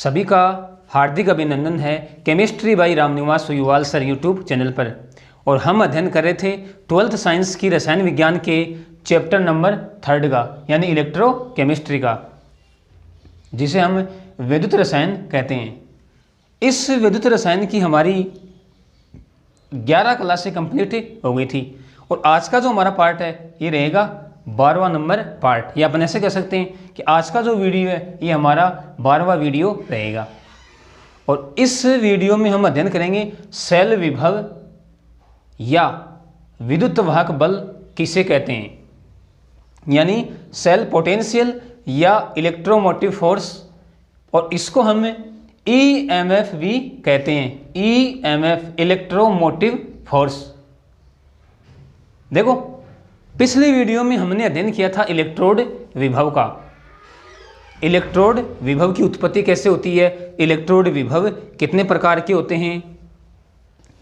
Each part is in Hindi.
सभी का हार्दिक अभिनंदन है chemistry by Ramniwas Suyuwal sir YouTube channel पर। और हम अध्ययन कर रहे थे 12th साइंस की रसायन विज्ञान के चैप्टर नंबर 3 का, यानी इलेक्ट्रोकेमिस्ट्री का, जिसे हम विद्युत रसायन कहते हैं। इस विद्युत रसायन की हमारी 11 क्लासें कंप्लीट हो गई थी और आज का जो हमारा पार्ट है ये रहेगा 12वां नंबर पार्ट, या अपन ऐसे कह सकते हैं कि आज का जो वीडियो है ये हमारा 12वां वीडियो रहेगा। और इस वीडियो में हम अध्ययन करेंगे सेल विभव या विद्युत वाहक बल किसे कहते हैं, यानी सेल पोटेंशियल या इलेक्ट्रोमोटिव फोर्स, और इसको हम EMF भी कहते हैं। EMF electromotive force. देखो पिछले वीडियो में हमने अध्ययन किया था इलेक्ट्रोड विभव का। इलेक्ट्रोड विभव की उत्पत्ति कैसे होती है, इलेक्ट्रोड विभव कितने प्रकार के होते हैं।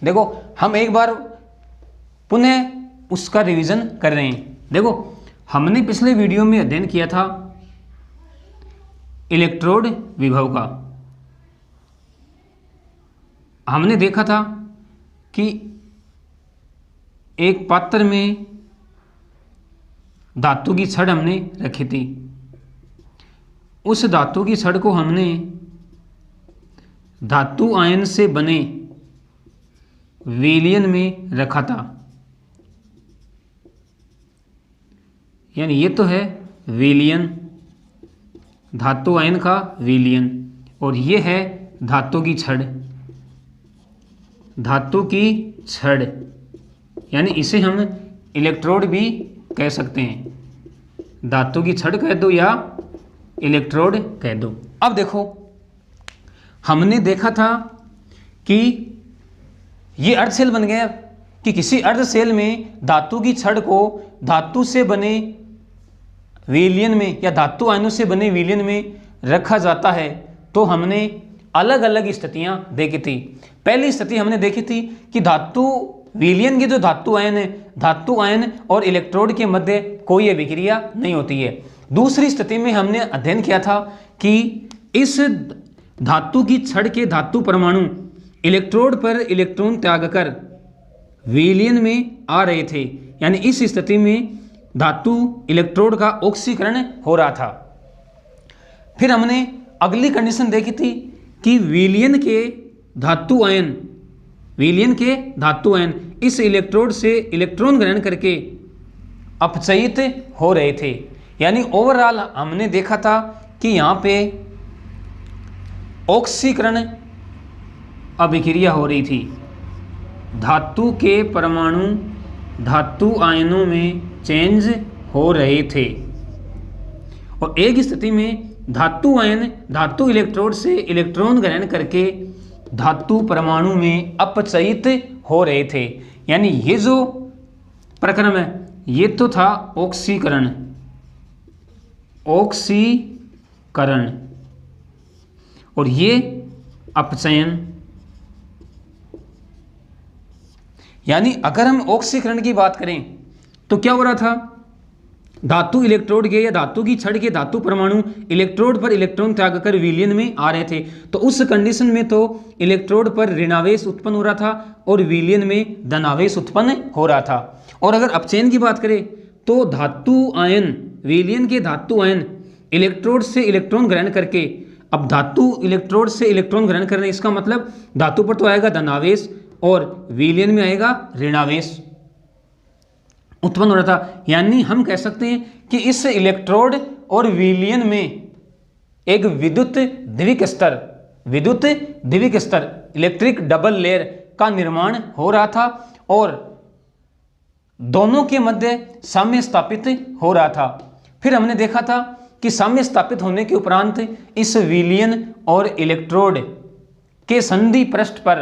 देखो हम एक बार पुनः उसका रिवीजन कर रहे हैं। देखो हमने पिछले वीडियो में अध्ययन किया था इलेक्ट्रोड विभव का। हमने देखा था कि एक पात्र में धातु की छड़ हमने रखी थी। उस धातु की छड़ को हमने धातु आयन से बने विलयन में रखा था, यानी ये तो है विलयन, धातु आयन का विलयन, और ये है धातु की छड़। धातु की छड़ यानी इसे हम इलेक्ट्रोड भी कह सकते हैं। धातु की छड़ कह दो या इलेक्ट्रोड कह दो। अब देखो हमने देखा था कि ये अर्ध सेल बन गया कि किसी अर्ध सेल में धातु की छड़ को धातु से बने विलयन में या धातु आयनों से बने विलयन में रखा जाता है। तो हमने अलग अलग स्थितियां देखी थी। पहली स्थिति हमने देखी थी कि धातु विलयन के जो धातु आयन है, धातु आयन और इलेक्ट्रोड के मध्य कोई अभिक्रिया नहीं होती है। दूसरी स्थिति में हमने अध्ययन किया था कि इस धातु की छड़ के धातु परमाणु इलेक्ट्रोड पर इलेक्ट्रॉन त्याग कर विलयन में आ रहे थे, यानी इस स्थिति में धातु इलेक्ट्रोड का ऑक्सीकरण हो रहा था। फिर हमने अगली कंडीशन देखी थी कि विलयन के धातु आयन इस इलेक्ट्रोड से इलेक्ट्रॉन ग्रहण करके अपचयित हो रहे थे, यानी ओवरऑल हमने देखा था कि यहाँ पे ऑक्सीकरण अभिक्रिया हो रही थी। धातु के परमाणु धातु आयनों में चेंज हो रहे थे और एक स्थिति में धातु आयन धातु इलेक्ट्रोड से इलेक्ट्रॉन ग्रहण करके धातु परमाणु में अपचयित हो रहे थे, यानी ये जो प्रक्रम है ये तो था ऑक्सीकरण और ये अपचयन। यानी अगर हम ऑक्सीकरण की बात करें तो क्या हो रहा था, धातु इलेक्ट्रोड के या धातु की छड़ के धातु परमाणु इलेक्ट्रोड पर इलेक्ट्रॉन त्याग कर विलयन में आ रहे थे। तो उस कंडीशन में तो इलेक्ट्रोड पर ऋणावेश उत्पन्न हो रहा था और विलयन में धनावेश उत्पन्न हो रहा था। और अगर अपचयन की बात करें तो धातु आयन विलयन के धातु आयन इलेक्ट्रोड से इलेक्ट्रॉन ग्रहण करके, अब धातु इलेक्ट्रोड से इलेक्ट्रॉन ग्रहण करने इसका मतलब धातु पर तो आएगा धनावेश और विलयन में आएगा ऋणावेश उत्पन्न हो रहा था। यानी हम कह सकते हैं कि इस इलेक्ट्रोड और विलयन में एक विद्युत द्विक स्तर इलेक्ट्रिक डबल लेयर का निर्माण हो रहा था और दोनों के मध्य साम्य स्थापित हो रहा था। फिर हमने देखा था कि साम्य स्थापित होने के उपरांत इस विलयन और इलेक्ट्रोड के संधि पृष्ठ पर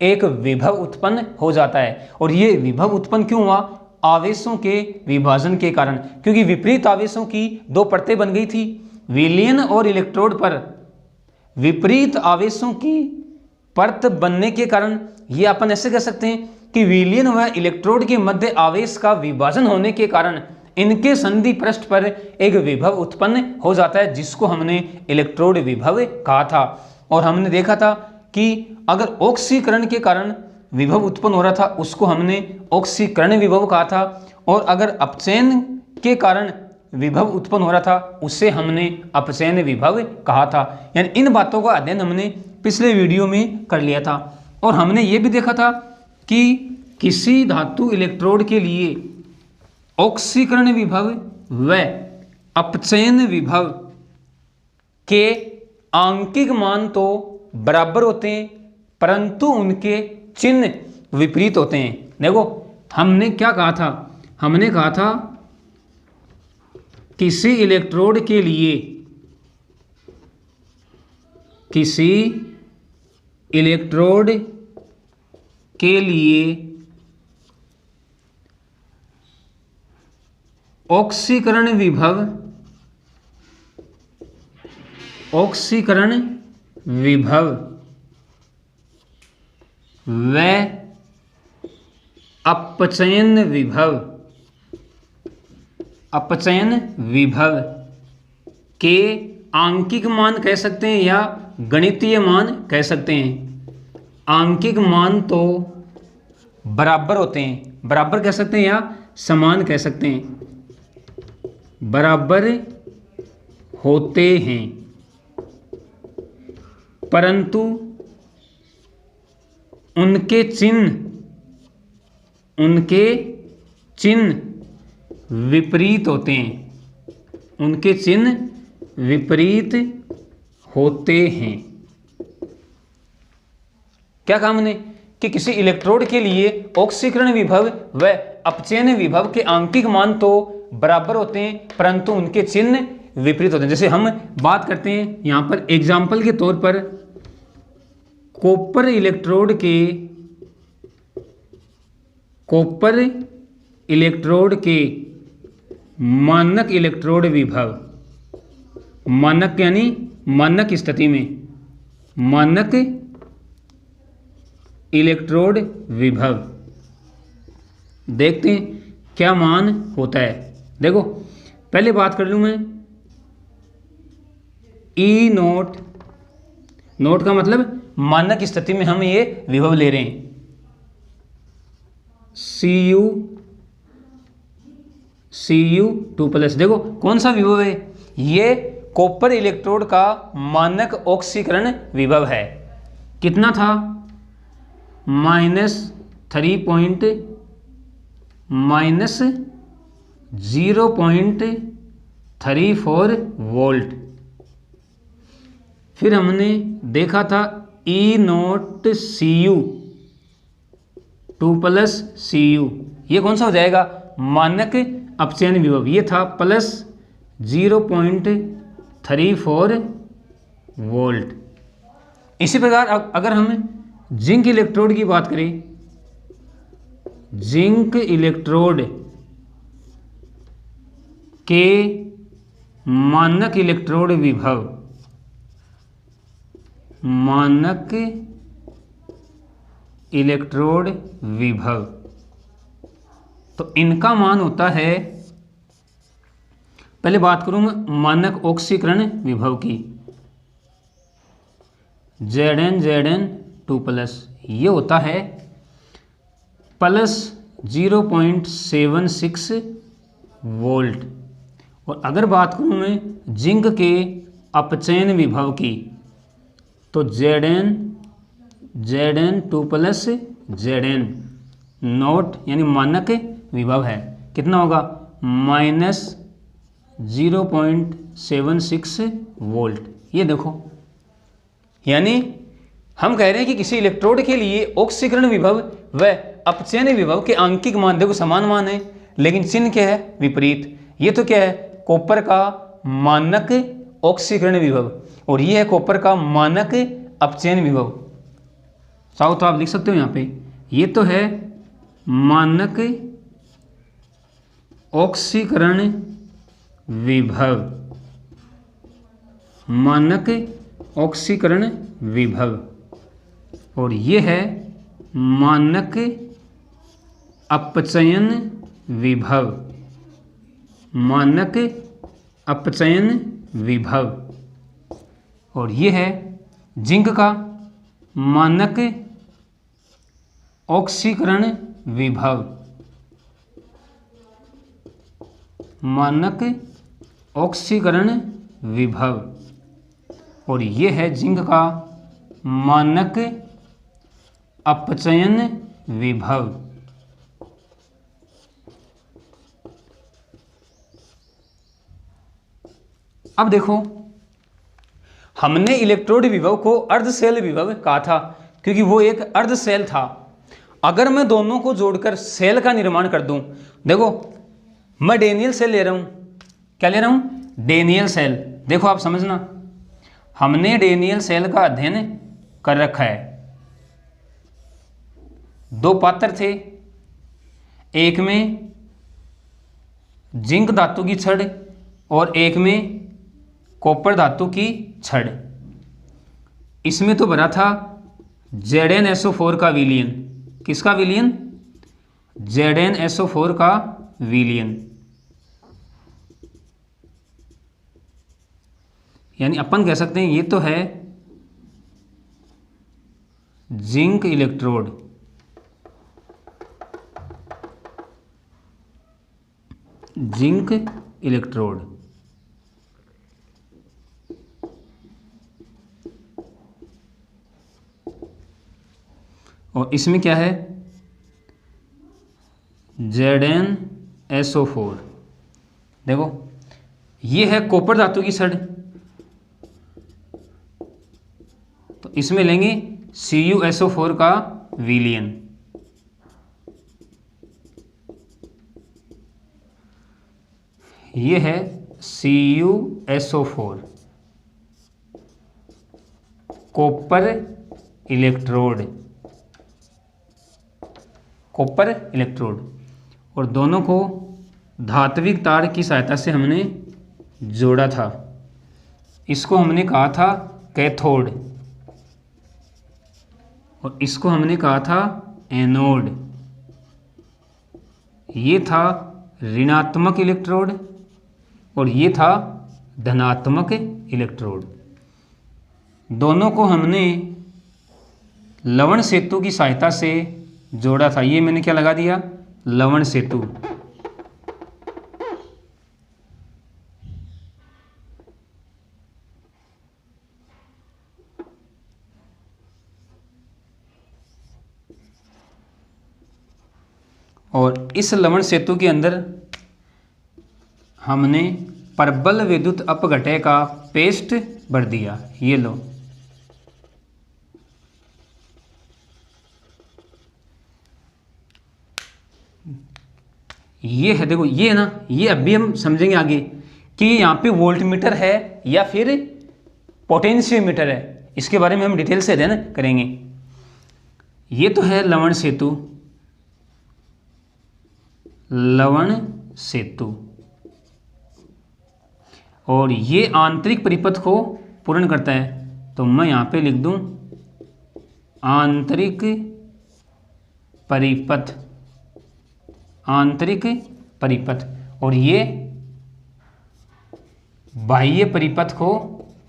एक विभव उत्पन्न हो जाता है। और ये विभव उत्पन्न क्यों हुआ, आवेशों के विभाजन के कारण, क्योंकि विपरीत आवेशों की दो परतें बन गई थी। विलयन और इलेक्ट्रोड पर विपरीत आवेशों की परत बनने के कारण ये अपन ऐसे कह सकते हैं कि विलयन व इलेक्ट्रोड के मध्य आवेश का विभाजन होने के कारण इनके संधि पृष्ठ पर एक विभव उत्पन्न हो जाता है जिसको हमने इलेक्ट्रोड विभव कहा था। और हमने देखा था कि अगर ऑक्सीकरण के कारण विभव उत्पन्न हो रहा था उसको हमने ऑक्सीकरण विभव कहा था, और अगर अपचयन के कारण विभव उत्पन्न हो रहा था उसे हमने अपचयन विभव कहा था। यानी इन बातों का अध्ययन हमने पिछले वीडियो में कर लिया था। और हमने ये भी देखा था कि किसी धातु इलेक्ट्रोड के लिए ऑक्सीकरण विभव व अपचयन विभव के आंकिक मान तो बराबर होते हैं परंतु उनके चिन्ह विपरीत होते हैं। देखो हमने क्या कहा था, हमने कहा था किसी इलेक्ट्रोड के लिए, किसी इलेक्ट्रोड के लिए ऑक्सीकरण विभव, ऑक्सीकरण विभव व अपचयन विभव, अपचयन विभव के आंकिक मान कह सकते हैं या गणितीय मान कह सकते हैं। आंकिक मान तो बराबर होते हैं, बराबर कह सकते हैं या समान कह सकते हैं, बराबर होते हैं परंतु उनके चिन्ह विपरीत होते हैं, उनके चिन्ह विपरीत होते हैं। क्या कहा हमने कि किसी इलेक्ट्रोड के लिए ऑक्सीकरण विभव व अपचयन विभव के आंकिक मान तो बराबर होते हैं परंतु उनके चिन्ह विपरीत होते हैं। जैसे हम बात करते हैं यहां पर एग्जाम्पल के तौर पर कॉपर इलेक्ट्रोड के, कॉपर इलेक्ट्रोड के मानक इलेक्ट्रोड विभव, मानक यानी मानक स्थिति में मानक इलेक्ट्रोड विभव देखते हैं क्या मान होता है। देखो पहले बात कर लूं मैं ई नोट, नोट का मतलब मानक स्थिति में हम ये विभव ले रहे हैं Cu2+। देखो कौन सा विभव है, ये कॉपर इलेक्ट्रोड का मानक ऑक्सीकरण विभव है। कितना था, -0.34 वोल्ट। फिर हमने देखा था E0Cu2+Cu, ये कौन सा हो जाएगा, मानक अपचयन विभव, ये था +0.34 वोल्ट। इसी प्रकार अगर हम जिंक इलेक्ट्रोड की बात करें, जिंक इलेक्ट्रोड के मानक इलेक्ट्रोड विभव, मानक इलेक्ट्रोड विभव, तो इनका मान होता है, पहले बात करूं मैं मानक ऑक्सीकरण विभव की, Zn2+, ये होता है +0.76 वोल्ट। और अगर बात करूं मैं जिंक के अपचयन विभव की, तो Zn2+ Zn नोट यानी मानक विभव है, कितना होगा, -0.76 वोल्ट। ये देखो, यानी हम कह रहे हैं कि किसी इलेक्ट्रोड के लिए ऑक्सीकरण विभव व अपचयन विभव के आंकिक मान देखो समान मान है लेकिन चिन्ह क्या है, विपरीत। ये तो क्या है, कॉपर का मानक ऑक्सीकरण विभव और ये है कॉपर का मानक अपचयन विभव। चाहो तो आप लिख सकते हो यहाँ पे, ये तो है मानक ऑक्सीकरण विभव, मानक ऑक्सीकरण विभव, और ये है मानक अपचयन विभव, मानक अपचयन विभव, और ये है जिंक का मानक ऑक्सीकरण विभव, मानक ऑक्सीकरण विभव, और ये है जिंक का मानक अपचयन विभव। अब देखो, हमने इलेक्ट्रोड विभव को अर्धशैल विभव कहा था क्योंकि वो एक अर्धशैल था। अगर मैं दोनों को जोड़कर सेल का निर्माण कर दूं, देखो मैं डेनियल सेल ले रहा हूं, क्या ले रहा हूं? Daniell cell. देखो आप समझना, हमने डेनियल सेल का अध्ययन कर रखा है। दो पात्र थे, एक में जिंक धातु की छड़ और एक में कॉपर धातु की छड़। इसमें तो भरा था ZnSO4 का विलयन। किसका विलयन? ZnSO4 का विलयन। यानी अपन कह सकते हैं ये तो है जिंक इलेक्ट्रोड, जिंक इलेक्ट्रोड। और इसमें क्या है? ZnSO4। देखो ये है कॉपर धातु की छड़, तो इसमें लेंगे CuSO4 का विलयन। ये है CuSO4 copper electrode, copper electrode. और दोनों को धात्विक तार की सहायता से हमने जोड़ा था। इसको हमने कहा था कैथोड और इसको हमने कहा था एनोड। ये था ऋणात्मक इलेक्ट्रोड और ये था धनात्मक इलेक्ट्रोड। दोनों को हमने लवण सेतु की सहायता से जोड़ा था। ये मैंने क्या लगा दिया? लवण सेतु। और इस लवण सेतु के अंदर हमने प्रबल विद्युत अपघटय का पेस्ट भर दिया। ये लो, ये है, देखो ये है ना, ये अभी हम समझेंगे आगे कि यहाँ पे वोल्टमीटर है या फिर पोटेंशियोमीटर है। इसके बारे में हम डिटेल से अध्ययन करेंगे। ये तो है लवण सेतु, लवण सेतु, और ये आंतरिक परिपथ को पूर्ण करता है। तो मैं यहाँ पे लिख दूं आंतरिक परिपथ, आंतरिक परिपथ, और ये बाह्य परिपथ को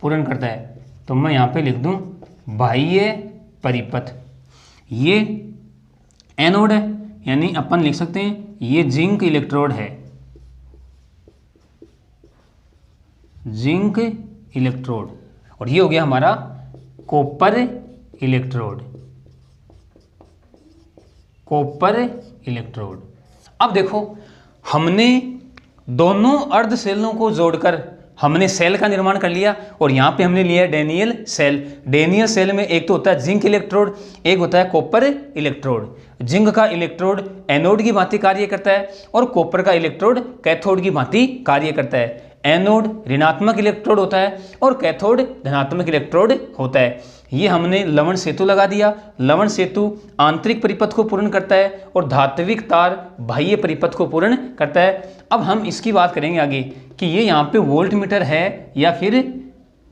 पूर्ण करता है। तो मैं यहाँ पे लिख दूं बाह्य परिपथ। ये एनोड है, यानी अपन लिख सकते हैं ये जिंक इलेक्ट्रोड है, जिंक इलेक्ट्रोड। और ये हो गया हमारा कॉपर इलेक्ट्रोड, कॉपर इलेक्ट्रोड। अब देखो, हमने दोनों अर्ध सेलों को जोड़कर हमने सेल का निर्माण कर लिया और यहाँ पे हमने लिया डेनियल सेल। डेनियल सेल में एक तो होता है जिंक इलेक्ट्रोड, एक होता है कॉपर इलेक्ट्रोड। जिंक का इलेक्ट्रोड एनोड की भांति कार्य करता है और कॉपर का इलेक्ट्रोड कैथोड की भांति कार्य करता है। एनोड ऋणात्मक इलेक्ट्रोड होता है और कैथोड धनात्मक इलेक्ट्रोड होता है। ये हमने लवण सेतु लगा दिया। लवण सेतु आंतरिक परिपथ को पूर्ण करता है और धात्विक तार बाह्य परिपथ को पूर्ण करता है। अब हम इसकी बात करेंगे आगे कि ये यहाँ पे वोल्टमीटर है या फिर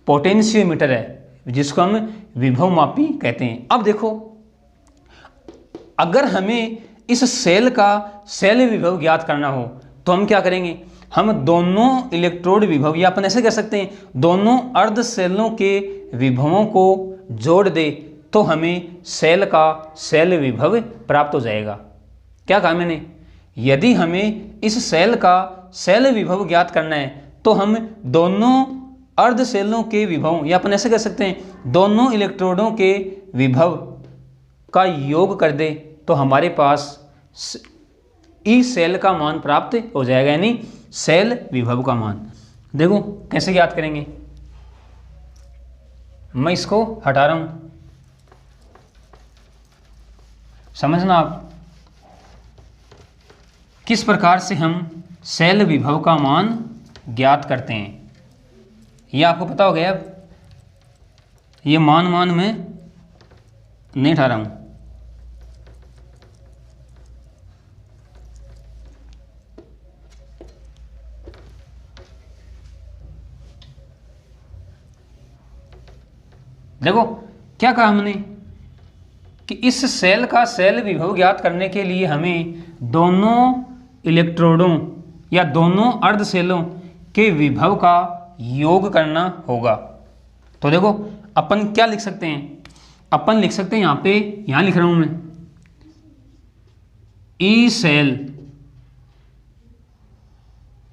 पोटेंशियोमीटर है, जिसको हम विभवमापी कहते हैं। अब देखो, अगर हमें इस सेल का सेल विभव ज्ञात करना हो तो हम क्या करेंगे? हम दोनों इलेक्ट्रोड विभव, या अपन ऐसे कह सकते हैं दोनों अर्ध सेलों के विभवों को जोड़ दे तो हमें सेल का सेल विभव प्राप्त हो जाएगा। क्या कहा मैंने? यदि हमें इस सेल का सेल विभव ज्ञात करना है तो हम दोनों अर्ध सेलों के विभव, या अपन ऐसे कह सकते हैं दोनों इलेक्ट्रोडों के विभव का योग कर दे तो हमारे पास ई सेल का मान प्राप्त हो जाएगा, यानी सेल विभव का मान। देखो कैसे ज्ञात करेंगे, मैं इसको हटा रहा हूं, समझना आप किस प्रकार से हम सेल विभव का मान ज्ञात करते हैं। यह आपको पता हो गया। अब ये मान में नहीं हटा रहा हूं, देखो क्या कहा हमने कि इस सेल का सेल विभव ज्ञात करने के लिए हमें दोनों इलेक्ट्रोडों या दोनों अर्ध सेलों के विभव का योग करना होगा। तो देखो अपन क्या लिख सकते हैं, अपन लिख सकते हैं यहां लिख रहा हूं मैं ई सेल।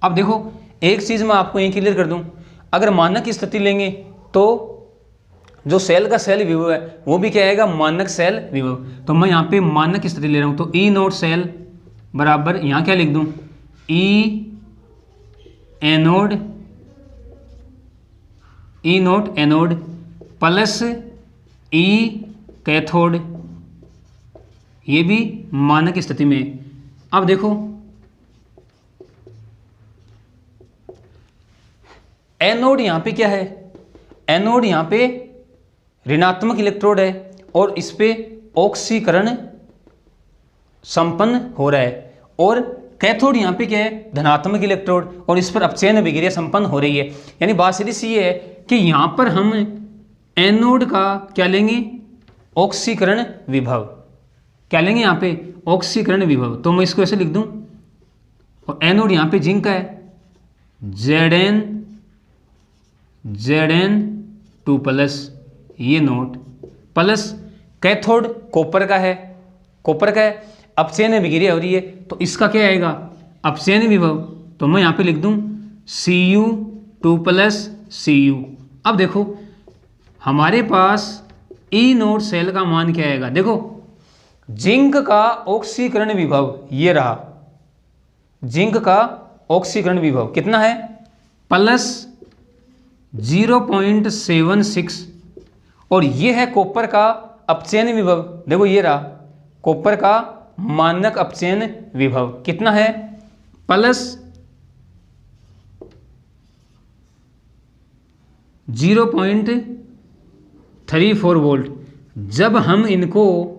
अब देखो एक चीज मैं आपको यहीं क्लियर कर दूं, अगर मानक की स्थिति लेंगे तो जो सेल का सेल विभव है वो भी क्या आएगा, मानक सेल विभव। तो मैं यहाँ पे मानक की स्थिति ले रहा हूं, तो ई नोट सेल बराबर यहां क्या लिख दूं, E naught anode plus E cathode, ये भी मानक स्थिति में। अब देखो एनोड यहां पे क्या है, एनोड यहां पे ऋणात्मक इलेक्ट्रोड है और इस पे ऑक्सीकरण संपन्न हो रहा है, और कैथोड यहाँ पे क्या है, धनात्मक इलेक्ट्रोड, और इस पर अपचयन अभिक्रिया संपन्न हो रही है। यानी बात सीधी सी है कि यहाँ पर हम एनोड का क्या लेंगे, ऑक्सीकरण विभव। क्या लेंगे यहाँ पे, ऑक्सीकरण विभव। तो मैं इसको ऐसे लिख दूं, और एनोड यहाँ पे जिंक का है Zn2+, ये नोट प्लस कैथोड कॉपर का है, अपचयन अभिक्रिया हो रही है तो इसका क्या आएगा, अपचयन विभव। तो मैं यहाँ पे लिख दूं Cu2+ Cu। अब देखो हमारे पास ई नोट सेल का मान क्या आएगा, देखो जिंक का ऑक्सीकरण विभव ये रहा, जिंक का ऑक्सीकरण विभव कितना है, +0.76, और ये है कॉपर का अपचयन विभव, देखो ये रहा कॉपर का मानक अपचयन विभव कितना है, +0.34 वोल्ट। जब हम इनको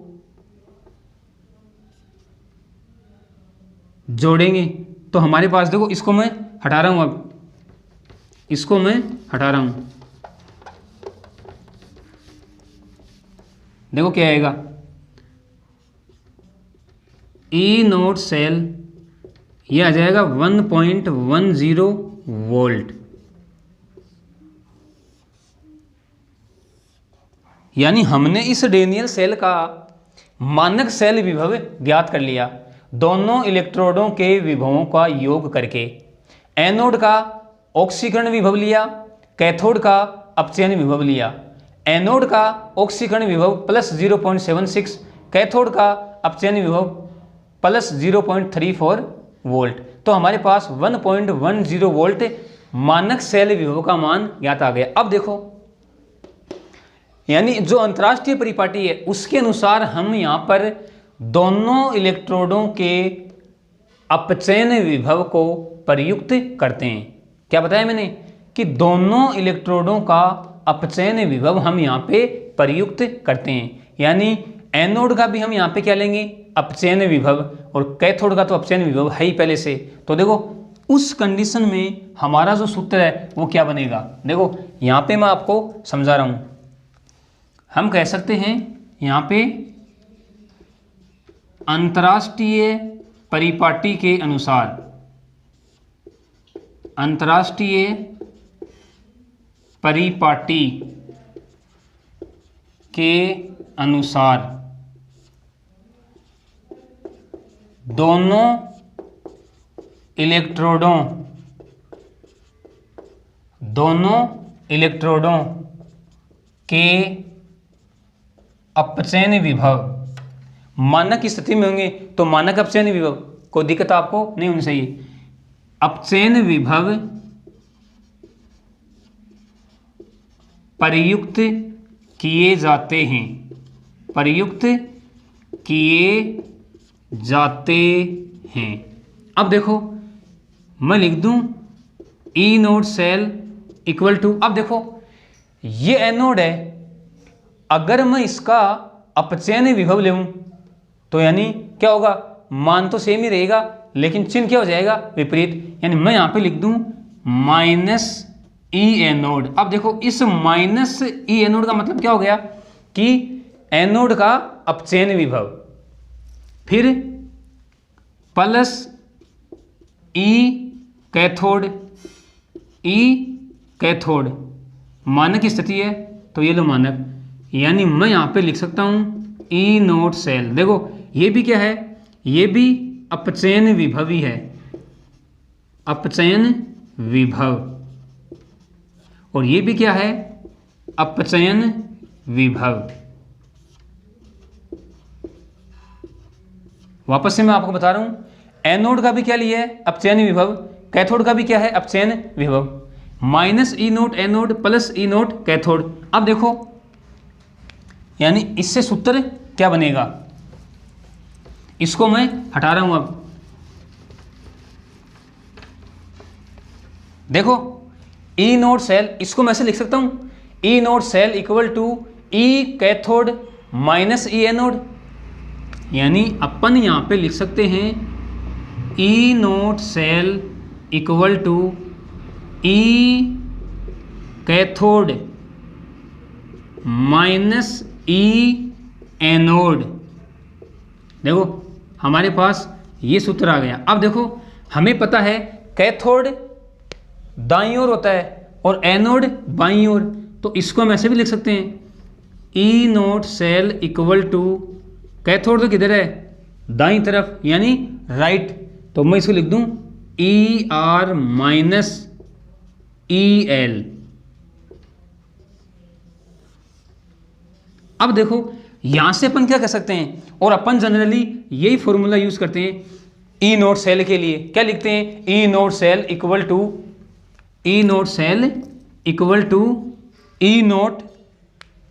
जोड़ेंगे तो हमारे पास, देखो इसको मैं हटा रहा हूं, अब इसको मैं हटा रहा हूं, देखो क्या आएगा, ई नोट सेल ये आ जाएगा 1.10 वोल्ट। यानी हमने इस डेनियल सेल का मानक सेल विभव ज्ञात कर लिया दोनों इलेक्ट्रोडों के विभवों का योग करके। एनोड का ऑक्सीकरण विभव लिया, कैथोड का अपचयन विभव लिया। एनोड का ऑक्सीकरण विभव +0.76, कैथोड का अपचयन विभव +0.34 वोल्ट। तो हमारे पास 1.10 वोल्ट मानक सेल विभव का मान ज्ञात आ गया। अब देखो यानी जो अंतरराष्ट्रीय परिपाटी है उसके अनुसार हम यहाँ पर दोनों इलेक्ट्रोडों के अपचयन विभव को प्रयुक्त करते हैं। क्या बताया मैंने कि दोनों इलेक्ट्रोडों का अपचयन विभव हम यहाँ पे प्रयुक्त करते हैं। यानी एनोड का भी हम यहाँ पे क्या लेंगे, अपचयन विभव, और कैथोड का तो अपचयन विभव है ही पहले से। तो देखो उस कंडीशन में हमारा जो सूत्र है वो क्या बनेगा, देखो यहाँ पे मैं आपको समझा रहा हूँ। हम कह सकते हैं यहाँ पे अंतरराष्ट्रीय परिपाटी के अनुसार अंतर्राष्ट्रीय परिपाटी के अनुसार दोनों इलेक्ट्रोडों के अपचयन विभव मानक स्थिति में होंगे तो मानक अपचयन विभव, कोई दिक्कत आपको नहीं होनी चाहिए। अपचयन विभव प्रयुक्त किए जाते हैं, प्रयुक्त किए जाते हैं। अब देखो मैं लिख दूं E naught cell equal to, अब देखो ये एनोड है, अगर मैं इसका अपचयन विभव लूं तो यानी क्या होगा, मान तो सेम ही रहेगा लेकिन चिन्ह क्या हो जाएगा, विपरीत। यानी मैं यहां पे लिख दूं माइनस ई एनोड। अब देखो इस माइनस ई एनोड का मतलब क्या हो गया कि एनोड का अपचयन विभव, फिर प्लस ई कैथोड, मानक स्थिति है तो ये लो मानक, यानी मैं यहां पे लिख सकता हूं ई नोड सेल। देखो ये भी क्या है, ये भी अपचयन विभव ही है, अपचयन विभव, और ये भी क्या है, अपचयन विभव। वापस से मैं आपको बता रहा हूं, एनोड का भी क्या लिया है, अपचयन विभव, कैथोड का भी क्या है, अपचयन विभव। Minus E naught anode plus ई नोट कैथोड। अब देखो यानी इससे सूत्र क्या बनेगा, इसको मैं हटा रहा हूं। अब देखो ई नोट सेल, इसको मैं ऐसे लिख सकता हूं, E naught cell equal to E cathode minus E anode, यानी अपन यहां पे लिख सकते हैं E naught cell equal to E cathode minus E anode. देखो हमारे पास ये सूत्र आ गया। अब देखो हमें पता है कैथोड दाईं ओर होता है और एनोड बाईं ओर, तो इसको हम ऐसे भी लिख सकते हैं E naught cell equal to, cathode तो किधर है, दाईं तरफ यानी राइट, तो मैं इसको लिख दूं E R minus E L. अब देखो यहां से अपन क्या कर सकते हैं, और अपन जनरली यही फॉर्मूला यूज करते हैं ई नोट सेल के लिए, क्या लिखते हैं, E naught cell equal to, E naught cell equal to E naught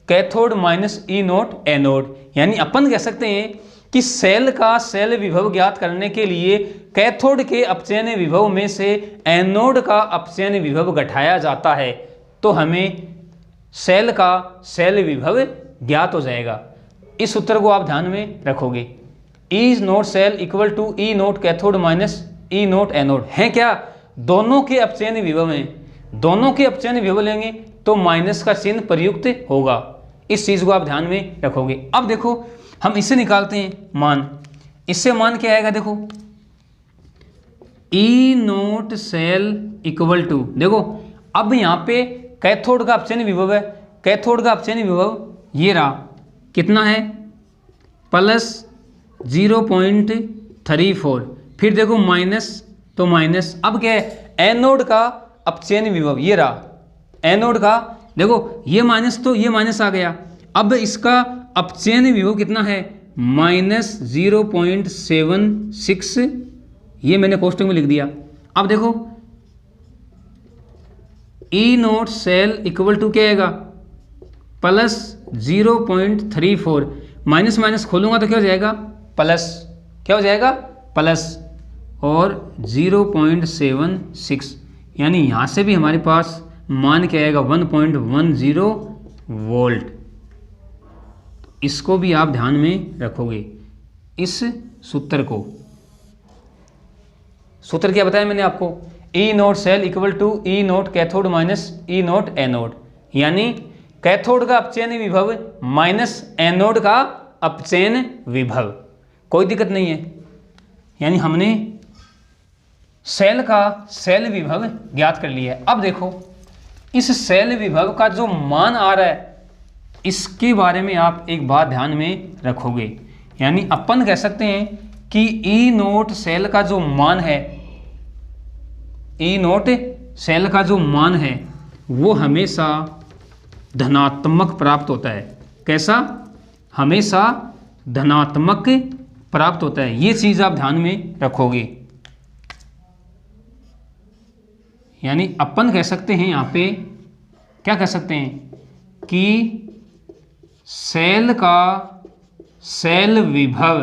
cathode minus E naught anode. यानी अपन कह सकते हैं कि सेल का सेल विभव ज्ञात करने के लिए कैथोड के अपचयन विभव में से एनोड का अपचयन विभव घटाया जाता है, तो हमें सेल का सेल विभव ज्ञात हो जाएगा। इस सूत्र को आप ध्यान में रखोगे, E naught cell equal to E naught cathode minus E naught anode है क्या, दोनों के अपचयन विभव हैं, दोनों के अपचयन विभव लेंगे तो माइनस का चिन्ह प्रयुक्त होगा। इस चीज को आप ध्यान में रखोगे। अब देखो हम इससे निकालते हैं मान, इससे मान क्या आएगा, देखो ई नोट सेल इक्वल टू, देखो अब यहां पे कैथोड का अपचयन विभव है, कैथोड का अपचयन विभव ये रहा, कितना है, प्लस 0.34, फिर देखो माइनस, तो माइनस, अब क्या है, एनोड का अपचयन विभव ये रहा, एनोड का, देखो ये माइनस तो ये माइनस आ गया, अब इसका अपचयन विभव कितना है, माइनस 0.76, ये मैंने कोष्टक में लिख दिया। अब देखो ई नोट सेल इक्वल टू क्या आएगा, प्लस 0.34, माइनस माइनस खोलूंगा तो क्या हो जाएगा, प्लस, क्या हो जाएगा, प्लस, और 0.76, यानी यहाँ से भी हमारे पास मान क्या आएगा, 1.10 वोल्ट। इसको भी आप ध्यान में रखोगे, इस सूत्र को। सूत्र क्या बताया मैंने आपको, E naught cell equal to E naught cathode minus E naught anode, यानी कैथोड का अपचयन विभव माइनस एनोड का अपचयन विभव, कोई दिक्कत नहीं है। यानी हमने सेल का सेल विभव ज्ञात कर लिया है। अब देखो इस सेल विभव का जो मान आ रहा है इसके बारे में आप एक बात ध्यान में रखोगे, यानी अपन कह सकते हैं कि ई नोट सेल का जो मान है, ई नोट सेल का जो मान है वो हमेशा धनात्मक प्राप्त होता है। कैसा? हमेशा धनात्मक प्राप्त होता है। ये चीज आप ध्यान में रखोगे, यानी अपन कह सकते हैं यहाँ पे क्या कह सकते हैं कि सेल का सेल विभव,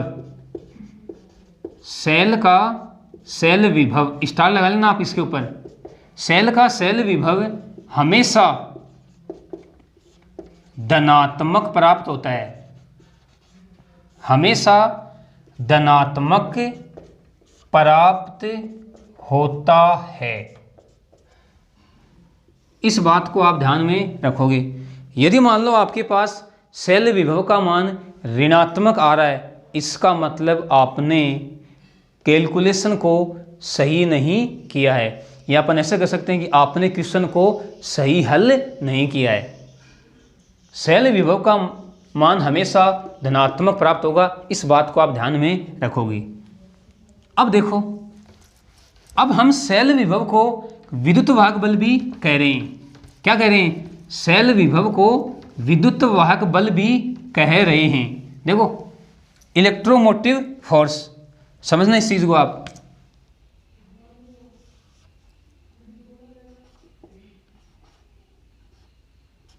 सेल का सेल विभव, स्टार लगा लेना आप इसके ऊपर, सेल का सेल विभव हमेशा धनात्मक प्राप्त होता है, हमेशा धनात्मक प्राप्त होता है। इस बात को आप ध्यान में रखोगे। यदि मान लो आपके पास सेल विभव का मान ऋणात्मक आ रहा है, इसका मतलब आपने कैलकुलेशन को सही नहीं किया है, या अपन ऐसे कह सकते हैं कि आपने क्वेश्चन को सही हल नहीं किया है। सेल विभव का मान हमेशा धनात्मक प्राप्त होगा, इस बात को आप ध्यान में रखोगे। अब देखो, अब हम सेल विभव को विद्युत वाहक बल भी कह रहे हैं। क्या कह रहे हैं? सेल विभव को विद्युत वाहक बल भी कह रहे हैं। देखो इलेक्ट्रोमोटिव फोर्स, समझना इस चीज को आप।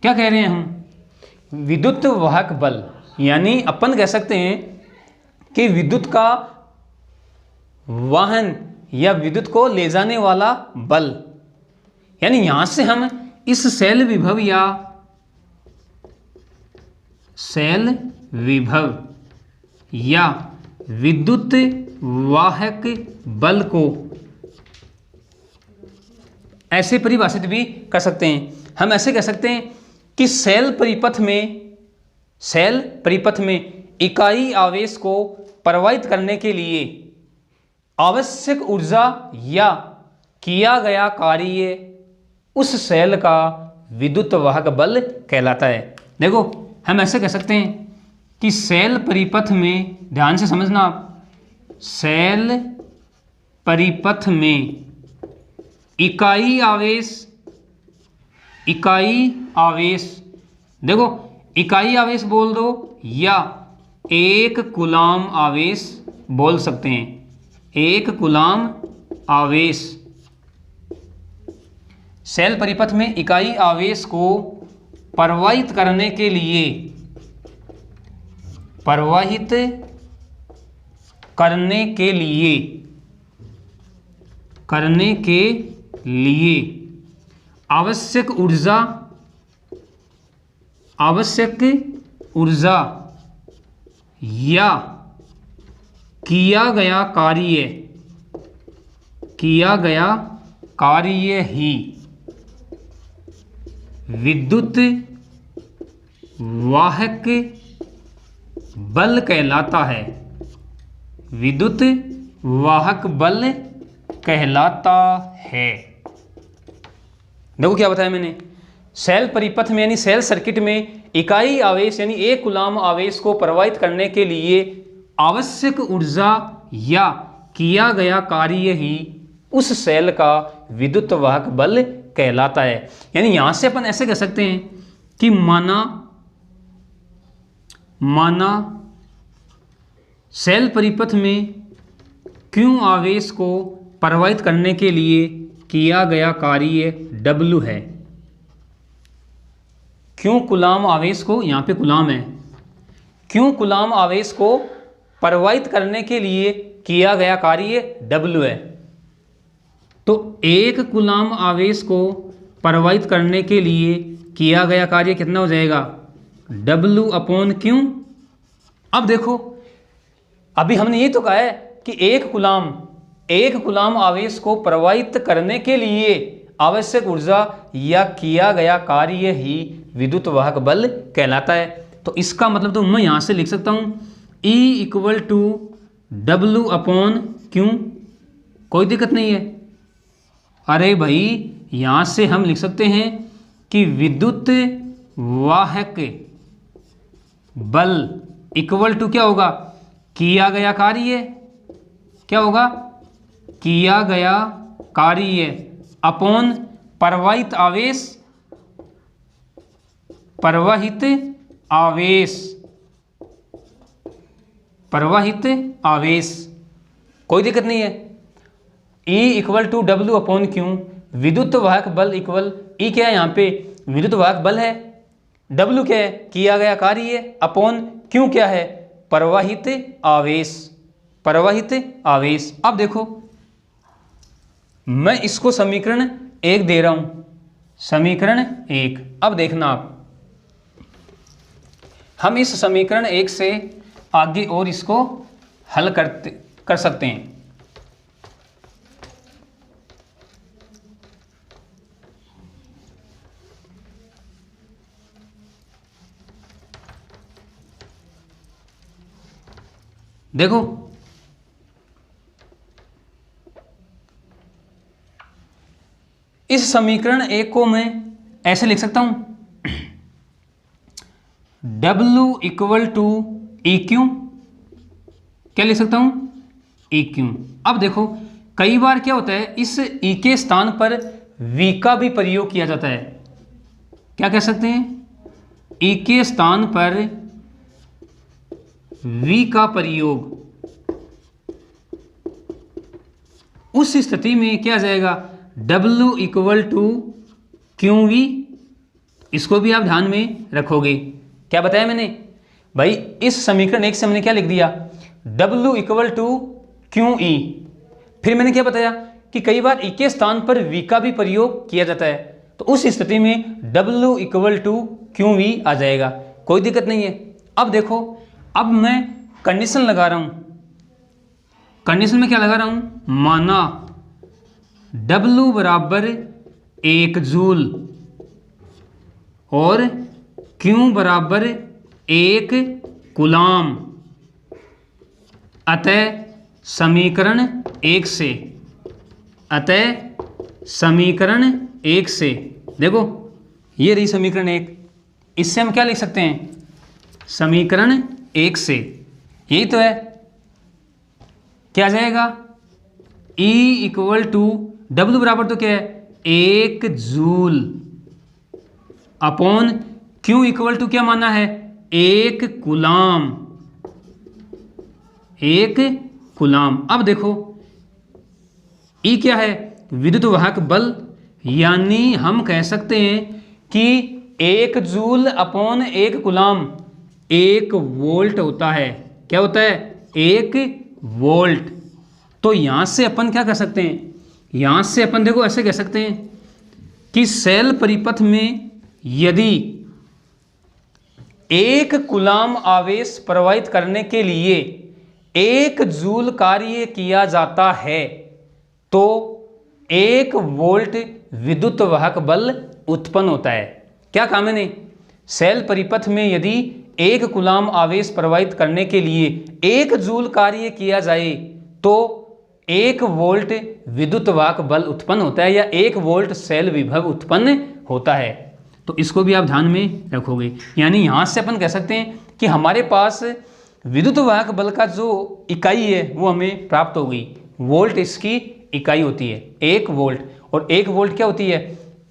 क्या कह रहे हैं हम? विद्युत वाहक बल, यानी अपन कह सकते हैं कि विद्युत का वाहन या विद्युत को ले जाने वाला बल, यानी यहां से हम इस सेल विभव या सेल विभव या विद्युत वाहक बल को ऐसे परिभाषित भी कर सकते हैं। हम ऐसे कह सकते हैं कि सेल परिपथ में इकाई आवेश को प्रवाहित करने के लिए आवश्यक ऊर्जा या किया गया कार्य उस सेल का विद्युत वाहक बल कहलाता है। देखो हम ऐसे कह सकते हैं कि सेल परिपथ में, ध्यान से समझना आप, सेल परिपथ में इकाई आवेश, देखो इकाई आवेश बोल दो या एक कूलाम आवेश बोल सकते हैं, एक कूलाम आवेश। सेल परिपथ में इकाई आवेश को प्रवाहित करने के लिए, प्रवाहित करने के लिए आवश्यक ऊर्जा या किया गया कार्य ही विद्युत वाहक बल कहलाता है, विद्युत वाहक बल कहलाता है। देखो क्या बताया मैंने, सेल परिपथ में यानी सेल सर्किट में इकाई आवेश यानी एक कूलाम आवेश को प्रवाहित करने के लिए आवश्यक ऊर्जा या किया गया कार्य ही उस सेल का विद्युत वाहक बल कहलाता है। यानी यहां से अपन ऐसे कह सकते हैं कि माना सेल परिपथ में Q आवेश को प्रवाहित करने के लिए किया गया कार्य W है। Q कूलाम आवेश को, यहाँ पे कूलाम है, Q कूलाम आवेश को प्रवाहित करने के लिए किया गया कार्य W है। तो एक कूलाम आवेश को प्रवाहित करने के लिए किया गया कार्य कितना हो जाएगा? W/Q। अब देखो अभी हमने ये तो कहा है कि एक कूलाम आवेश को प्रवाहित करने के लिए आवश्यक ऊर्जा या किया गया कार्य ही विद्युत वाहक बल कहलाता है। तो इसका मतलब तो मैं यहां से लिख सकता हूं E = W/Q, कोई दिक्कत नहीं है। अरे भाई यहाँ से हम लिख सकते हैं कि विद्युत वाहक बल इक्वल टू क्या होगा, किया गया कार्य, क्या होगा, किया गया कार्य अपॉन प्रवाहित आवेश, प्रवाहित आवेश, प्रवाहित आवेश। कोई दिक्कत नहीं है। E equal to W upon Q, विद्युत वाहक बल इक्वल, E क्या है यहाँ पे, विद्युत वाहक बल है, W क्या है, किया गया कार्य, अपॉन क्यू क्या है, प्रवाहित आवेश, प्रवाहित आवेश। अब देखो मैं इसको समीकरण 1 दे रहा हूं, समीकरण 1। अब देखना आप, हम इस समीकरण 1 से आगे और इसको हल कर सकते हैं। देखो इस समीकरण 1 को मैं ऐसे लिख सकता हूं, W equal to E Q, क्या लिख सकता हूं, ई क्यू। अब देखो कई बार क्या होता है, इस ई के स्थान पर V का भी प्रयोग किया जाता है। क्या कह सकते हैं, ई के स्थान पर V का प्रयोग, उस स्थिति में क्या आ जाएगा, W equal to Q V. इसको भी आप ध्यान में रखोगे। क्या बताया मैंने भाई, इस समीकरण 1 से हमने क्या लिख दिया, W equal to Q E. फिर मैंने क्या बताया कि कई बार ई के स्थान पर V का भी प्रयोग किया जाता है, तो उस स्थिति में W equal to Q V आ जाएगा। कोई दिक्कत नहीं है। अब देखो, अब मैं कंडीशन लगा रहा हूं, कंडीशन में क्या लगा रहा हूं, माना W बराबर 1 जूल और Q बराबर 1 कूलाम, अतः समीकरण 1 से, अतः समीकरण 1 से, देखो ये रही समीकरण 1, इससे हम क्या लिख सकते हैं, समीकरण 1 से, यही तो है, क्या आ जाएगा, E इक्वल टू W बराबर तो क्या है 1 joule upon Q equal to क्या माना है 1 कूलाम, 1 कूलाम। अब देखो E क्या है, विद्युत वाहक बल, यानी हम कह सकते हैं कि 1 जूल अपॉन 1 कूलाम 1 वोल्ट होता है। क्या होता है, 1 वोल्ट। तो यहां से अपन क्या कर सकते हैं, यहां से अपन देखो ऐसे कह सकते हैं कि सेल परिपथ में यदि 1 कूलाम आवेश प्रवाहित करने के लिए 1 जूल कार्य किया जाता है तो 1 वोल्ट विद्युत वाहक बल उत्पन्न होता है। क्या कहा मैंने, सेल परिपथ में यदि 1 कूलाम आवेश प्रवाहित करने के लिए 1 जूल कार्य किया जाए तो 1 वोल्ट विद्युत वाहक बल उत्पन्न होता है, या 1 वोल्ट सेल विभव उत्पन्न होता है। तो इसको भी आप ध्यान में रखोगे। यानी यहां से अपन कह सकते हैं कि हमारे पास विद्युत वाहक बल का जो इकाई है वो हमें प्राप्त हो गई, वोल्ट इसकी इकाई होती है 1 वोल्ट, और 1 वोल्ट क्या होती है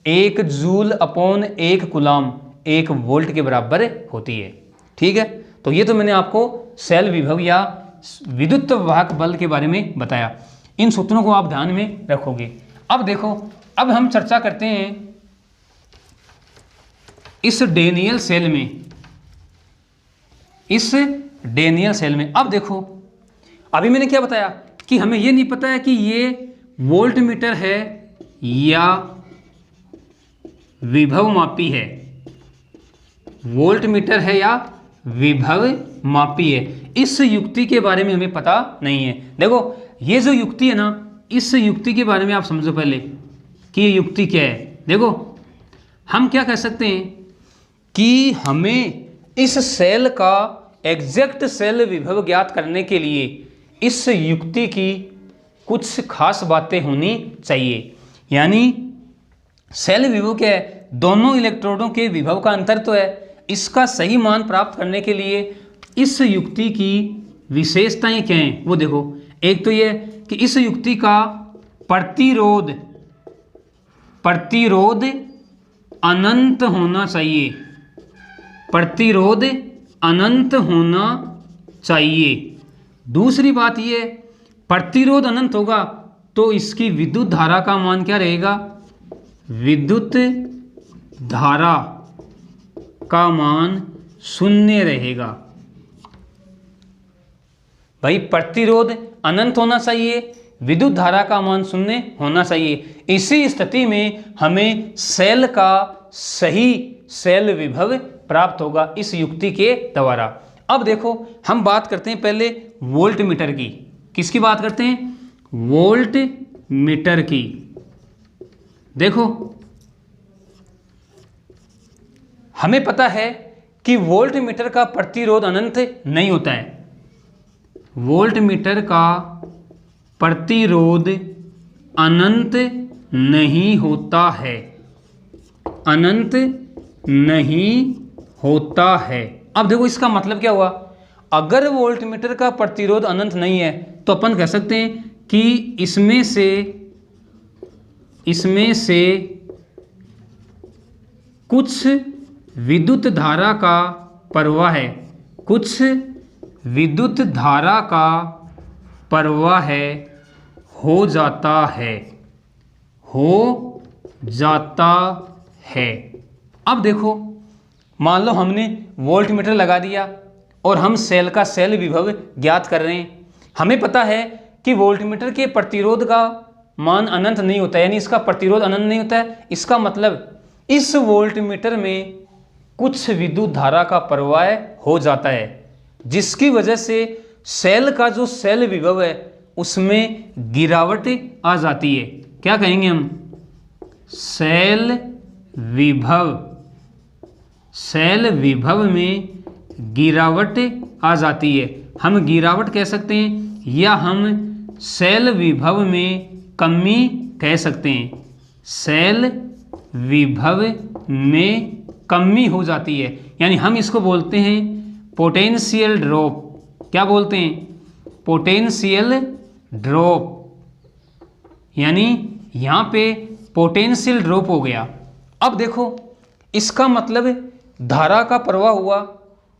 1 जूल अपॉन 1 कूलाम 1 वोल्ट के बराबर होती है। ठीक है, तो ये तो मैंने आपको सेल विभव या विद्युत वाहक बल के बारे में बताया। इन सूत्रों को आप ध्यान में रखोगे। अब देखो, अब हम चर्चा करते हैं इस डेनियल सेल में, इस डेनियल सेल में। अब देखो, अभी मैंने क्या बताया कि हमें ये नहीं पता है कि ये वोल्ट मीटर है या विभव मापी है, वोल्ट मीटर है या विभव मापी है, इस युक्ति के बारे में हमें पता नहीं है। देखो ये जो युक्ति है ना, इस युक्ति के बारे में आप समझो पहले कि ये युक्ति क्या है। देखो हम क्या कह सकते हैं कि हमें इस सेल का एग्जैक्ट सेल विभव ज्ञात करने के लिए इस युक्ति की कुछ खास बातें होनी चाहिए। यानी सेल विभव क्या है, दोनों इलेक्ट्रोडों के विभव का अंतर तो है। इसका सही मान प्राप्त करने के लिए इस युक्ति की विशेषताएं क्या हैं वो देखो। एक तो ये कि इस युक्ति का प्रतिरोध अनंत होना चाहिए, प्रतिरोध अनंत होना चाहिए। दूसरी बात ये, प्रतिरोध अनंत होगा तो इसकी विद्युत धारा का मान क्या रहेगा, विद्युत धारा का मान शून्य रहेगा। भाई प्रतिरोध अनंत होना चाहिए, विद्युत धारा का मान शून्य होना चाहिए। इसी स्थिति में हमें सेल का सही सेल विभव प्राप्त होगा इस युक्ति के द्वारा। अब देखो हम बात करते हैं पहले वोल्ट मीटर की। किसकी बात करते हैं, वोल्ट मीटर की। देखो हमें पता है कि वोल्ट मीटर का प्रतिरोध अनंत नहीं होता है। वोल्ट मीटर का प्रतिरोध अनंत नहीं होता है, अनंत नहीं होता है। अब देखो इसका मतलब क्या हुआ, अगर वोल्ट मीटर का प्रतिरोध अनंत नहीं है तो अपन कह सकते हैं कि इसमें से कुछ विद्युत धारा का प्रवाह है, कुछ विद्युत धारा का प्रवाह है, हो जाता है, हो जाता है। अब देखो मान लो हमने वोल्ट मीटर लगा दिया और हम सेल का सेल विभव ज्ञात कर रहे हैं। हमें पता है कि वोल्ट मीटर के प्रतिरोध का मान अनंत नहीं होता है, यानी इसका प्रतिरोध अनंत नहीं होता है। इसका मतलब इस वोल्ट मीटर में कुछ विद्युत धारा का प्रवाह हो जाता है, जिसकी वजह से सेल का जो सेल विभव है उसमें गिरावट आ जाती है। क्या कहेंगे हम, सेल विभव, सेल विभव में गिरावट आ जाती है, हम गिरावट कह सकते हैं या हम सेल विभव में कमी कह सकते हैं। सेल विभव में कमी हो जाती है, यानी हम इसको बोलते हैं पोटेंशियल ड्रॉप। क्या बोलते हैं, पोटेंशियल ड्रॉप, यानी यहाँ पे पोटेंशियल ड्रॉप हो गया। अब देखो इसका मतलब धारा का प्रवाह हुआ,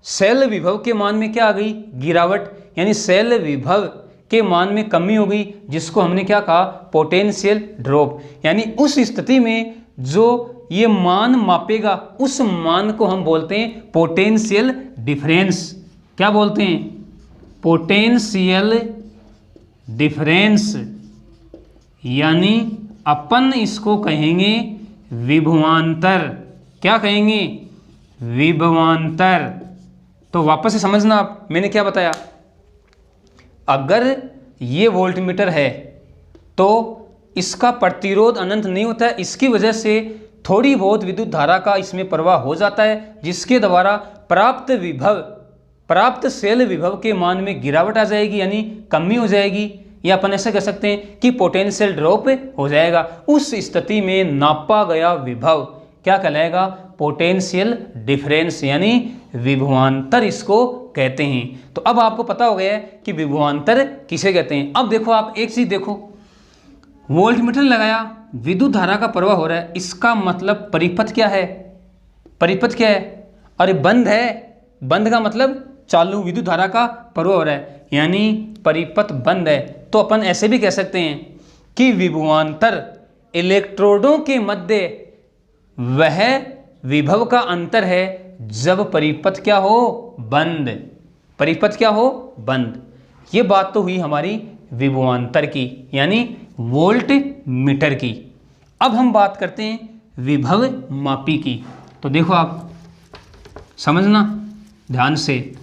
सेल विभव के मान में क्या आ गई, गिरावट, यानी सेल विभव के मान में कमी हो गई, जिसको हमने क्या कहा, पोटेंशियल ड्रॉप। यानी उस स्थिति में जो ये मान मापेगा उस मान को हम बोलते हैं पोटेंशियल डिफरेंस। क्या बोलते हैं, पोटेंशियल डिफरेंस, यानी अपन इसको कहेंगे विभवांतर। क्या कहेंगे, विभवांतर। तो वापस से समझना आप, मैंने क्या बताया, अगर ये वोल्ट मीटर है तो इसका प्रतिरोध अनंत नहीं होता है, इसकी वजह से थोड़ी बहुत विद्युत धारा का इसमें प्रवाह हो जाता है, जिसके द्वारा प्राप्त सेल विभव के मान में गिरावट आ जाएगी, यानी कमी हो जाएगी, या अपन ऐसे कह सकते हैं कि पोटेंशियल ड्रॉप हो जाएगा। उस स्थिति में नापा गया विभव क्या कहलाएगा, पोटेंशियल डिफरेंस, यानी विभवांतर इसको कहते हैं। तो अब आपको पता हो गया है कि विभवांतर किसे कहते हैं। अब देखो आप एक चीज देखो, वोल्ट मीटर लगाया, विद्युत धारा का प्रवाह हो रहा है, इसका मतलब परिपथ क्या है, परिपथ क्या है, अरे बंद है, बंद का मतलब चालू, विद्युत धारा का प्रवाह हो रहा है, यानी परिपथ बंद है। तो अपन ऐसे भी कह सकते हैं कि विभवांतर इलेक्ट्रोडों के मध्य वह विभव का अंतर है जब परिपथ क्या हो, बंद, परिपथ क्या हो, बंद। ये बात तो हुई हमारी विभवांतर की, यानी वोल्ट मीटर की। अब हम बात करते हैं विभव मापी की। तो देखो आप समझना ध्यान से,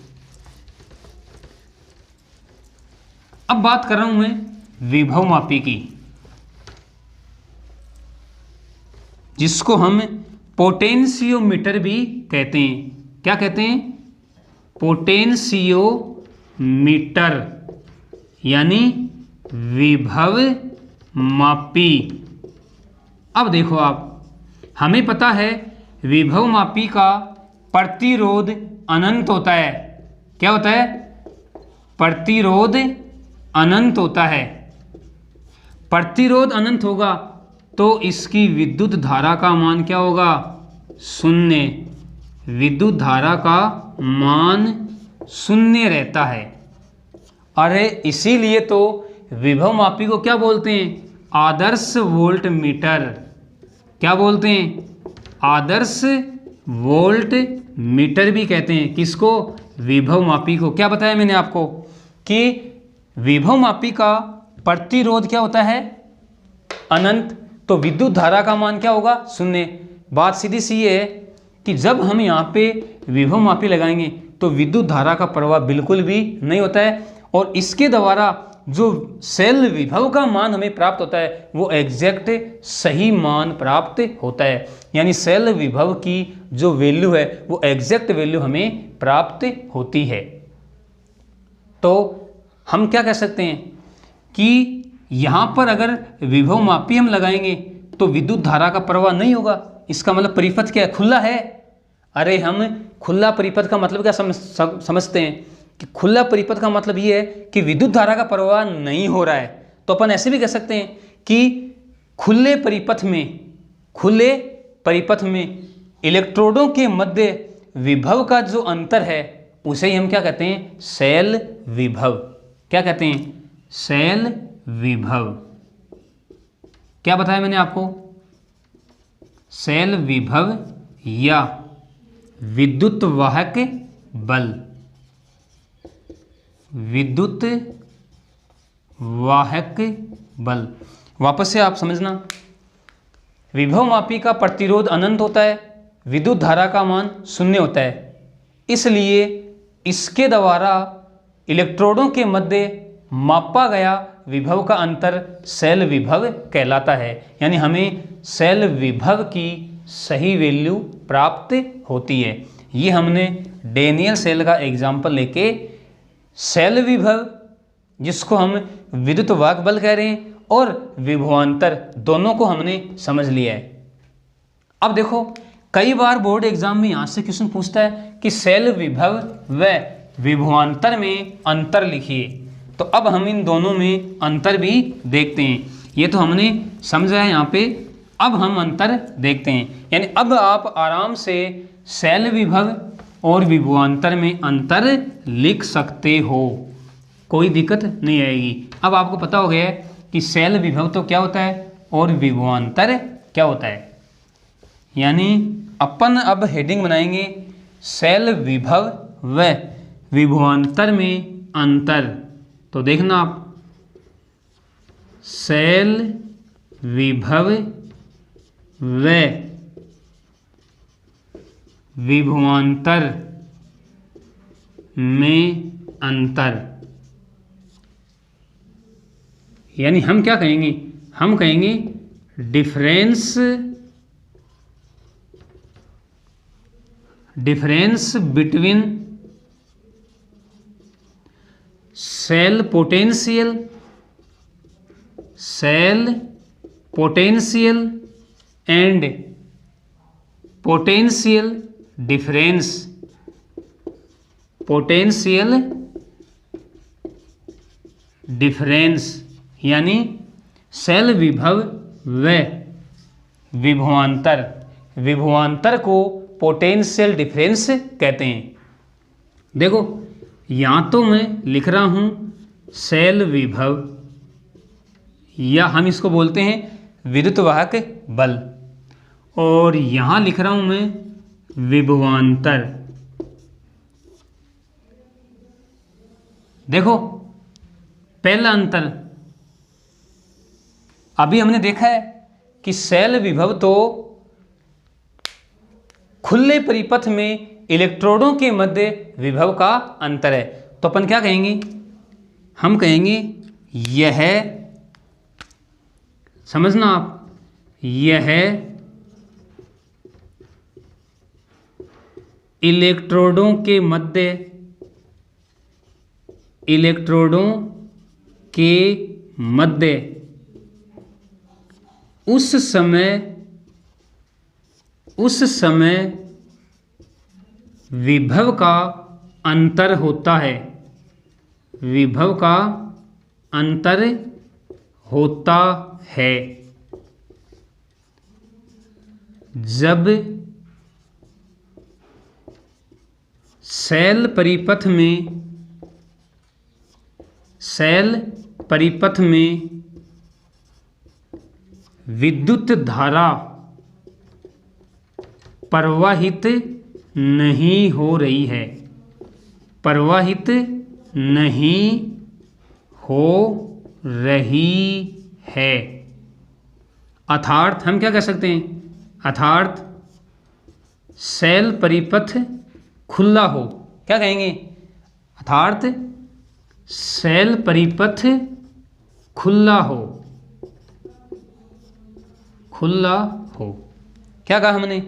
अब बात कर रहा हूं मैं विभव मापी की, जिसको हम पोटेंशियोमीटर भी कहते हैं। क्या कहते हैं, पोटेंशियोमीटर, यानी विभव मापी। अब देखो आप, हमें पता है विभवमापी का प्रतिरोध अनंत होता है। क्या होता है? प्रतिरोध अनंत होता है। प्रतिरोध अनंत होगा तो इसकी विद्युत धारा का मान क्या होगा? शून्य। विद्युत धारा का मान शून्य रहता है। अरे इसीलिए तो विभवमापी को क्या बोलते हैं? आदर्श वोल्ट मीटर। क्या बोलते हैं? आदर्श वोल्ट मीटर भी कहते हैं। किसको? विभवमापी को। क्या बताया मैंने आपको कि विभवमापी का प्रतिरोध क्या होता है? अनंत। तो विद्युत धारा का मान क्या होगा? शून्य। बात सीधी सी है कि जब हम यहाँ पे विभवमापी लगाएंगे तो विद्युत धारा का प्रवाह बिल्कुल भी नहीं होता है, और इसके द्वारा जो सेल विभव का मान हमें प्राप्त होता है वो एग्जैक्ट सही मान प्राप्त होता है। यानी सेल विभव की जो वैल्यू है वो एग्जैक्ट वैल्यू हमें प्राप्त होती है। तो हम क्या कह सकते हैं कि यहाँ पर अगर विभवमापी हम लगाएंगे तो विद्युत धारा का प्रवाह नहीं होगा। इसका मतलब परिपथ क्या है? खुला है। अरे हम खुला परिपथ का मतलब क्या समझते हैं कि खुला परिपथ का मतलब ये है कि विद्युत धारा का प्रवाह नहीं हो रहा है। तो अपन ऐसे भी कह सकते हैं कि खुले परिपथ में इलेक्ट्रोडों के मध्य विभव का जो अंतर है उसे ही हम क्या कहते हैं? सेल विभव। क्या कहते हैं? सेल विभव। क्या बताया मैंने आपको? सेल विभव या विद्युत वाहक बल। विद्युत वाहक बल। वापस से आप समझना, विभवमापी का प्रतिरोध अनंत होता है, विद्युत धारा का मान शून्य होता है, इसलिए इसके द्वारा इलेक्ट्रोडों के मध्य मापा गया विभव का अंतर सेल विभव कहलाता है। यानी हमें सेल विभव की सही वैल्यू प्राप्त होती है। ये हमने डेनियल सेल का एग्जाम्पल लेके सेल विभव, जिसको हम विद्युत वाहक बल कह रहे हैं, और विभवांतर दोनों को हमने समझ लिया है। अब देखो, कई बार बोर्ड एग्जाम में यहाँ से क्वेश्चन पूछता है कि सेल विभव व विभवांतर में अंतर लिखिए। तो अब हम इन दोनों में अंतर भी देखते हैं। ये तो हमने समझा है यहाँ पे, अब हम अंतर देखते हैं। यानी अब आप आराम से सेल विभव और विभवांतर में अंतर लिख सकते हो, कोई दिक्कत नहीं आएगी। अब आपको पता हो गया है कि सेल विभव तो क्या होता है और विभवांतर क्या होता है। यानी अपन अब हेडिंग बनाएंगे सेल विभव व विभवांतर में अंतर। तो देखना आप, सेल विभव व विभवांतर में अंतर। यानी हम क्या कहेंगे? हम कहेंगे difference between cell potential and potential difference. Potential difference यानी सेल विभव व विभवांतर को पोटेंशियल डिफरेंस कहते हैं। देखो, यहाँ तो मैं लिख रहा हूँ सेल विभव, या हम इसको बोलते हैं विद्युत वाहक बल, और यहाँ लिख रहा हूँ मैं विभवांतर। देखो, पहला अंतर अभी हमने देखा है कि सेल विभव तो खुले परिपथ में इलेक्ट्रोडों के मध्य विभव का अंतर है। तो अपन क्या कहेंगे? हम कहेंगे यह, समझना आप, यह इलेक्ट्रोडों के मध्य उस समय विभव का अंतर होता है, विभव का अंतर होता है जब सेल परिपथ में विद्युत धारा प्रवाहित नहीं हो रही है, प्रवाहित नहीं हो रही है। अर्थात हम क्या कह सकते हैं, अर्थात सेल परिपथ खुला हो, क्या कहेंगे, अर्थात सेल परिपथ खुला हो, खुला हो। क्या कहा हमने,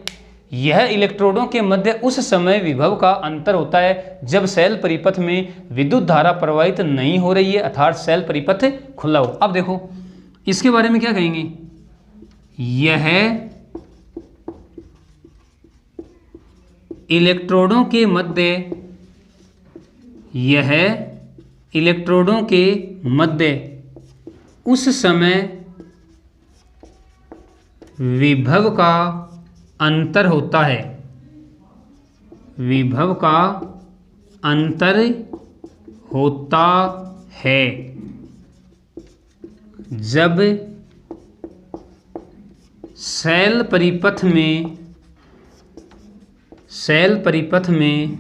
यह इलेक्ट्रोडों के मध्य उस समय विभव का अंतर होता है जब सेल परिपथ में विद्युत धारा प्रवाहित नहीं हो रही है, अर्थात सेल परिपथ खुला हो। अब देखो इसके बारे में क्या कहेंगे, यह इलेक्ट्रोडों के मध्य उस समय विभव का अंतर होता है, विभव का अंतर होता है जब सेल परिपथ में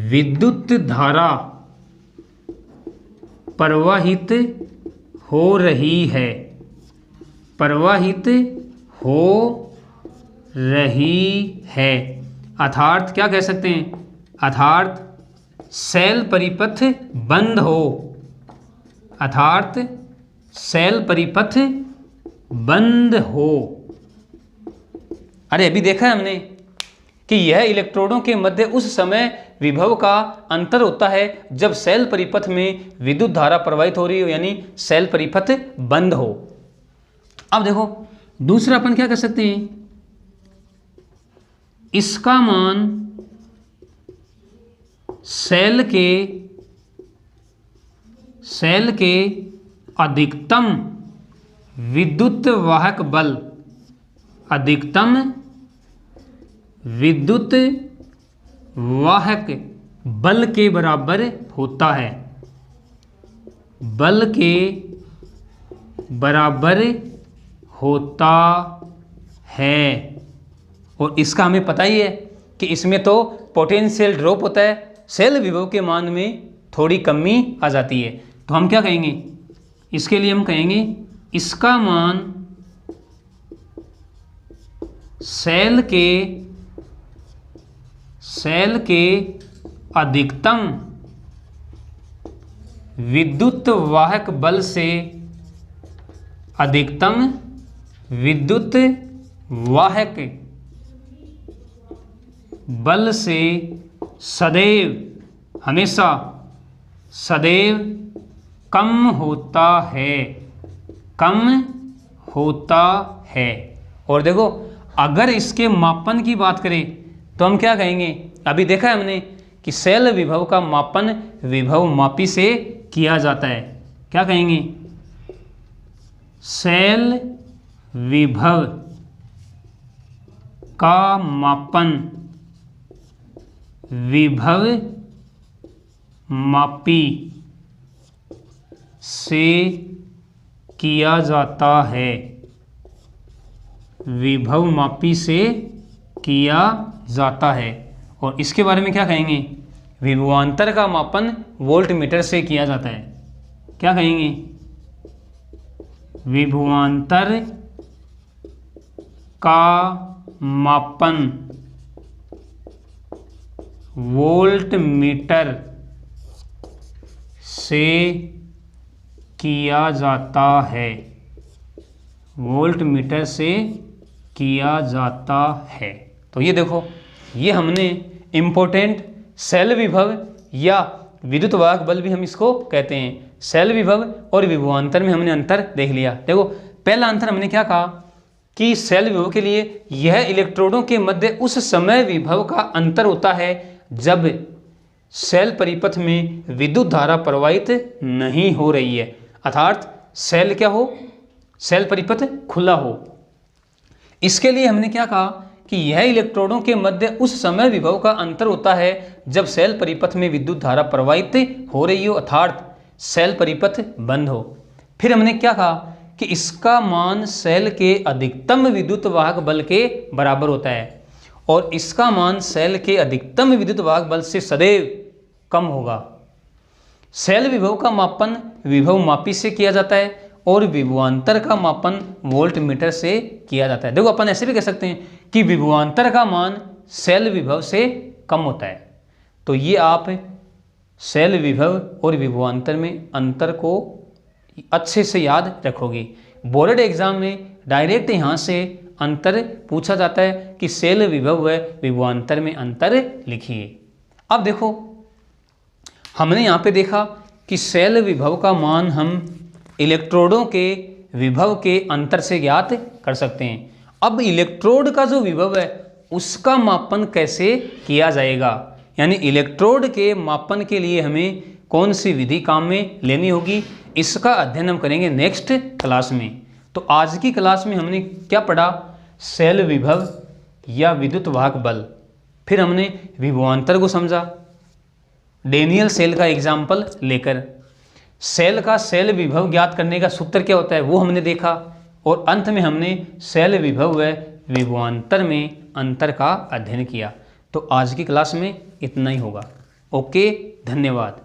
विद्युत धारा प्रवाहित हो रही है, प्रवाहित हो रही है। अर्थात क्या कह सकते हैं, अर्थात सेल परिपथ बंद हो, अर्थात सेल परिपथ बंद हो। अरे अभी देखा है हमने कि यह इलेक्ट्रोडों के मध्य उस समय विभव का अंतर होता है जब सेल परिपथ में विद्युत धारा प्रवाहित हो रही हो, यानी सेल परिपथ बंद हो। अब देखो दूसरा अपन क्या कर सकते हैं, इसका मान सेल के अधिकतम विद्युत वाहक बल, अधिकतम विद्युत वाहक बल के बराबर होता है, बल के बराबर होता है। और इसका हमें पता ही है कि इसमें तो पोटेंशियल ड्रॉप होता है, सेल विभव के मान में थोड़ी कमी आ जाती है। तो हम क्या कहेंगे, इसके लिए हम कहेंगे इसका मान सेल के अधिकतम विद्युत वाहक बल से, अधिकतम विद्युत वाहक बल से सदैव, हमेशा सदैव कम होता है, कम होता है। और देखो अगर इसके मापन की बात करें तो हम क्या कहेंगे, अभी देखा है हमने कि सेल विभव का मापन विभव मापी से किया जाता है। क्या कहेंगे, सेल विभव का मापन विभव मापी से किया जाता है, विभव मापी से किया जाता है। और इसके बारे में क्या कहेंगे, विभवांतर का मापन वोल्टमीटर से किया जाता है। क्या कहेंगे, विभवांतर का मापन वोल्टमीटर से किया जाता है, वोल्टमीटर से किया जाता है। तो ये देखो, ये हमने इम्पोर्टेंट सेल विभव या विद्युत वाहक बल भी हम इसको कहते हैं, सेल विभव और विभवांतर में हमने अंतर देख लिया। देखो पहला आंसर हमने क्या कहा कि सेल विभव के लिए यह इलेक्ट्रोडों के मध्य उस समय विभव का अंतर होता है जब सेल परिपथ में विद्युत धारा प्रवाहित नहीं हो रही है, अर्थात सेल क्या हो, सेल परिपथ खुला हो। इसके लिए हमने क्या कहा कि यह इलेक्ट्रोडों के मध्य उस समय विभव का अंतर होता है जब सेल परिपथ में विद्युत धारा प्रवाहित हो रही हो, अर्थात सेल परिपथ बंद हो। फिर हमने क्या कहा कि इसका मान सेल के अधिकतम विद्युत वाहक बल के बराबर होता है और इसका मान सेल के अधिकतम विद्युत वाहक बल से सदैव कम होगा। सेल विभव का मापन विभव मापी से किया जाता है और विभवांतर का मापन वोल्ट मीटर से किया जाता है। देखो अपन ऐसे भी कह सकते हैं कि विभवांतर का मान सेल विभव से कम होता है। तो ये आप सेल विभव और विभवांतर में अंतर को अच्छे से याद रखोगे। बोर्ड एग्जाम में डायरेक्ट यहाँ से अंतर पूछा जाता है कि सेल विभव व विभवांतर में अंतर लिखिए। अब देखो हमने यहाँ पे देखा कि सेल विभव का मान हम इलेक्ट्रोडों के विभव के अंतर से ज्ञात कर सकते हैं। अब इलेक्ट्रोड का जो विभव है उसका मापन कैसे किया जाएगा, यानी इलेक्ट्रोड के मापन के लिए हमें कौन सी विधि काम में लेनी होगी, इसका अध्ययन हम करेंगे नेक्स्ट क्लास में। तो आज की क्लास में हमने क्या पढ़ा, सेल विभव या विद्युत वाहक बल, फिर हमने विभवांतर को समझा डेनियल सेल का एग्जाम्पल लेकर, सेल का सेल विभव ज्ञात करने का सूत्र क्या होता है वो हमने देखा, और अंत में हमने सेल विभव व विभवांतर में अंतर का अध्ययन किया। तो आज की क्लास में इतना ही होगा। ओके, धन्यवाद।